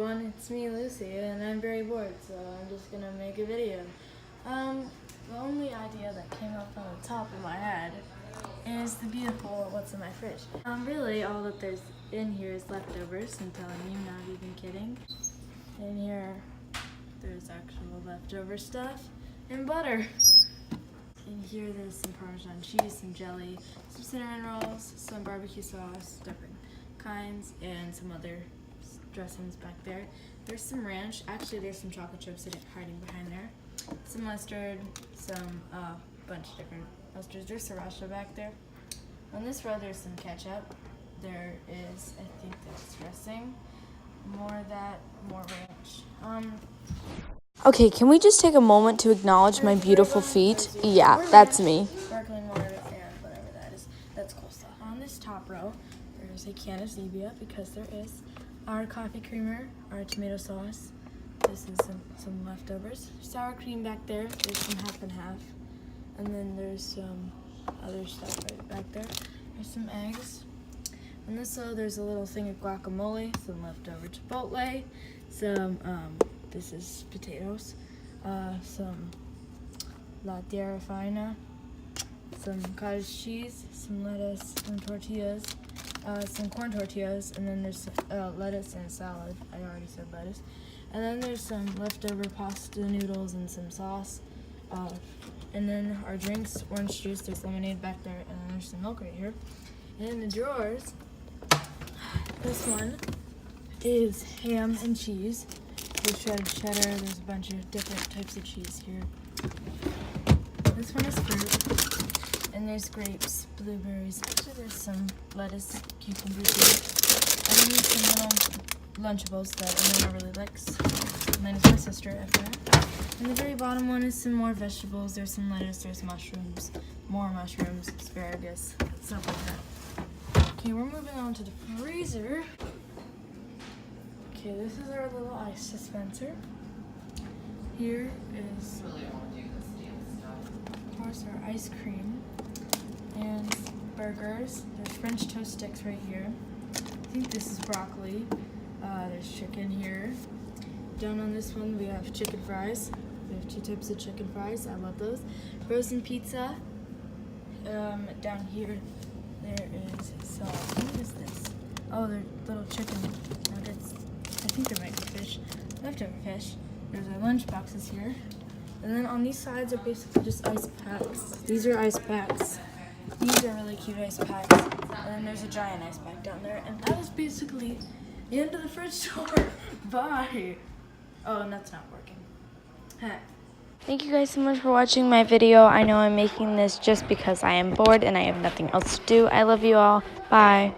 everyone, it's me, Lucy, and I'm very bored, so I'm just gonna make a video. The only idea that came up on the top of my head is the beautiful what's in my fridge. Really, all that there's in here is leftovers. I'm telling you, not even kidding. In here, there's actual leftover stuff and butter. In here, there's some Parmesan cheese, some jelly, some cinnamon rolls, some barbecue sauce, different kinds, and some other dressings back there. There's some ranch. Actually, there's some chocolate chips hiding behind there. Some mustard, some bunch of different mustards. There's sriracha back there. On this row, there's some ketchup. There is, I think that's dressing. More of that, more ranch. Okay, can we just take a moment to acknowledge my beautiful feet? Yeah, that's me. Sparkling water and whatever that is. That's cool stuff. On this top row, there's a can of Zevia because there is our coffee creamer, our tomato sauce. This is some leftovers. Sour cream back there. There's some half and half. And then there's some other stuff right back there. There's some eggs. On this row, there's a little thing of guacamole, some leftover chipotle, some this is potatoes, some la tierra fina, some cottage cheese, some lettuce, some tortillas, some corn tortillas, and then there's lettuce and salad. I already said lettuce. And then there's some leftover pasta noodles and some sauce. And then our drinks, orange juice, there's lemonade back there, and then there's some milk right here. And in the drawers, this one is ham and cheese. There's shredded cheddar, there's a bunch of different types of cheese here. This one is fruit, and there's grapes, blueberries. Actually, there's some lettuce, cucumbers here. And then there's some little Lunchables that Amanda really likes. And then it's my sister after that. And the very bottom one is some more vegetables. There's some lettuce, there's mushrooms, more mushrooms, asparagus, stuff like that. Okay, we're moving on to the freezer. Okay, this is our little ice dispenser. Here is, of course, our ice cream and burgers. There's French toast sticks right here. I think this is broccoli. There's chicken here. Down on this one, we have chicken fries. We have two types of chicken fries. I love those. Frozen pizza. Down here, there is some, what is this? Oh, they're little chicken nuggets. I think there might be fish, leftover fish. There's our lunch boxes here. And then on these sides are basically just ice packs. These are ice packs. These are really cute ice packs. And then there's a giant ice pack down there. And that is basically the end of the fridge tour. Bye. Oh, and that's not working. Heck. Thank you guys so much for watching my video. I know I'm making this just because I am bored and I have nothing else to do. I love you all. Bye.